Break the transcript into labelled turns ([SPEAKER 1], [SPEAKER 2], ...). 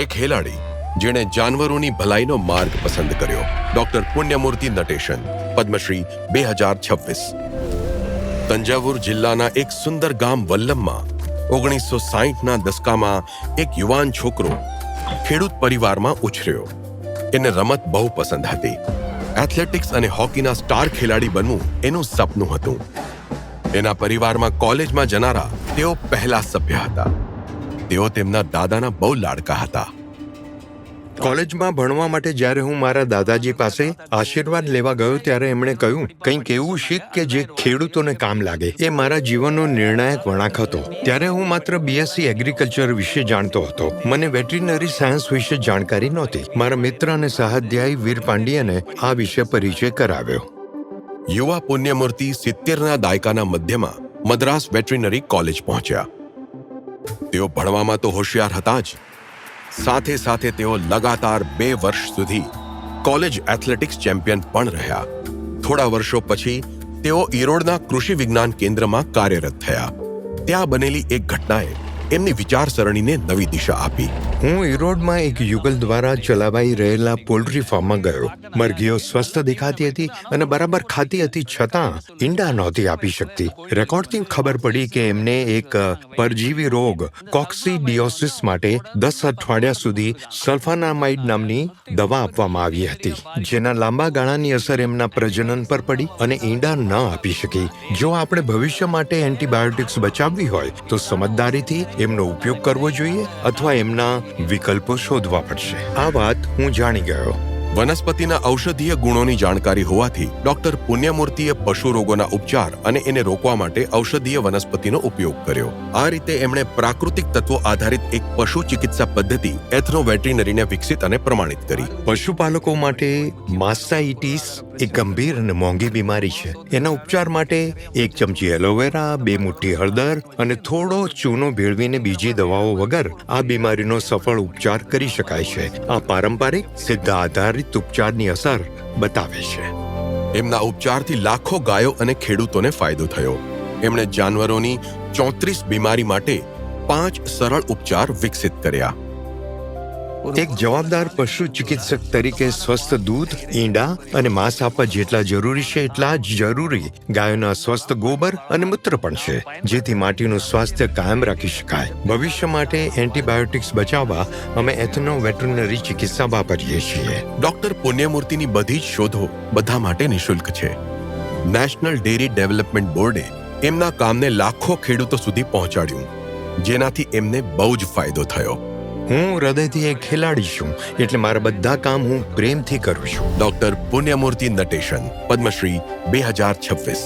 [SPEAKER 1] એક ખેલાડી જેણે જાનવરોની ભલાઈનો માર્ગ પસંદ કર્યો, ડોક્ટર પુણ્યમૂર્તિ નટેશન, પદ્મશ્રી 2026। તંજાવુર જિલ્લાના એક સુંદર ગામ વલ્લમમાં 1960ના દશકામાં એક યુવાન છોકરો ખેડૂત પરિવારમાં ઉછર્યો। એને રમત બહુ પસંદ હતી। એથ્લેટિક્સ અને હોકીના સ્ટાર ખેલાડી બનવું એનું સપનું હતું। એના પરિવારમાં કોલેજમાં જનારા તેઓ પહેલા સભ્ય હતા। તેઓ તેમના દાદાના બહુ લાડકા હતા।
[SPEAKER 2] કોલેજમાં ભણવા માટે જ્યારે હું મારા દાદાજી પાસે આશીર્વાદ લેવા ગયો ત્યારે એમણે કહ્યું, કંઈક એવું શીખ કે જે ખેડૂતોને કામ લાગે। એ મારા જીવનનો નિર્ણાયક વળાંક હતો। ત્યારે હું માત્ર બીએસસી એગ્રીકલ્ચર વિશે જાણતો હતો। મને વેટરીનરી સાયન્સ વિશે જાણકારી નહોતી। મારા મિત્ર અને સહાધ્યાયી વીર પાંડિયને આ વિશે પરિચય કરાવ્યો।
[SPEAKER 1] યુવા પુણ્યમૂર્તિ 70ના દાયકાના મધ્યમાં મદ્રાસ વેટરીનરી કોલેજ પહોંચ્યા। તેઓ ભણવામાં તો હોશિયાર હતા જ, સાથે સાથે તેઓ લગાતાર 2 વર્ષ સુધી કોલેજ એથ્લેટિક્સ ચેમ્પિયન પણ રહ્યા। થોડા વર્ષો પછી તેઓ ઈરોડના કૃષિ વિજ્ઞાન કેન્દ્રમાં કાર્યરત થયા। ત્યાં બનેલી એક ઘટનાએ એમની વિચારસરણીને નવી દિશા આપી।
[SPEAKER 2] હું ઈરોડમાં એક યુગલ દ્વારા ચલાવાઈ રહેલા પોલ્ટ્રી ફાર્મમાં ગયો। મરઘીઓ સ્વસ્થ દેખાતી હતી અને બરાબર ખાતી હતી, છતાં ઈંડા નહોતી આપી શકતી। રેકોર્ડથી ખબર પડી કે એમને એક પરજીવી રોગ કોક્સીડિયોસિસ માટે 10 અઠવાડિયા સુધી સલ્ફાનામાઇડ નામની દવા આપવામાં આવી હતી, જેના લાંબા ગાળાની અસર એમના પ્રજનન પર પડી અને ઈંડા ન આપી શકી। જો આપણે ભવિષ્ય માટે એન્ટીબાયોટિક્સ બચાવવી હોય તો સમજદારીથી એમનો ઉપયોગ કરવો જોઈએ અથવા એમના વિકલ્પો શોધવા પડશે। આ વાત હું જાણી ગયો।
[SPEAKER 1] વનસ્પતિના ઔષધીય ગુણોની જાણકારી હોવાથી ડોક્ટર પુણ્યમૂર્તિએ પશુ રોગોના ઉપચાર અને એને રોકવા માટે ઔષધીય વનસ્પતિનો ઉપયોગ કર્યો। આ રીતે એમણે પ્રાકૃતિક તત્વો આધારિત એક પશુ ચિકિત્સા પદ્ધતિ એથ્નોવેટરીનરીને વિકસિત અને પ્રમાણિત કરી।
[SPEAKER 2] પશુપાલકો માટે માસ્ટાઇટિસ એક ગંભીર અને મોંઘી બીમારી છે। એના ઉપચાર માટે 1 ચમચી એલોવેરા, 2 મુઠ્ઠી હળદર અને થોડો ચૂનો ભેળવીને બીજી દવાઓ વગર આ બીમારીનો સફળ ઉપચાર કરી શકાય છે। આ પારંપરિક સિદ્ધ આધારિત ઉપચારની અસર બતાવે છે।
[SPEAKER 1] એમના ઉપચારથી લાખો ગાયો અને ખેડૂતોને ફાયદો થયો। એમણે જાનવરોની 34 બીમારી માટે 5 સરળ ઉપચાર વિકસિત કર્યા।
[SPEAKER 2] એક જવાબદાર પશુ ચિકિત્સક તરીકે સ્વસ્થ દૂધ, ઈંડા અને માંસ આપવા જેટલા જરૂરી છે એટલા જ જરૂરી ગાયોના સ્વસ્થ ગોબર અને મૂત્ર પણ છે, જેથી માટીનું સ્વાસ્થ્ય કાયમ રાખી શકાય। ભવિષ્ય માટે એન્ટીબાયોટિક્સ બચાવવા અમે એથ્નોવેટરીનરી ચિકિત્સા વાપરીએ છીએ।
[SPEAKER 1] ડોક્ટર પુણ્યમૂર્તિની બધી જ શોધો બધા માટે નિઃશુલ્ક છે। નેશનલ ડેરી ડેવલપમેન્ટ બોર્ડે એમના કામને લાખો ખેડૂતો સુધી પહોંચાડ્યું, જેનાથી એમને બહુ જ ફાયદો થયો।
[SPEAKER 2] હું હૃદયથી એક ખેલાડી છું, એટલે મારા બધા કામ હું પ્રેમથી કરું છું।
[SPEAKER 1] ડોક્ટર પુણ્યમૂર્તિ નટેશન, પદ્મશ્રી 2026।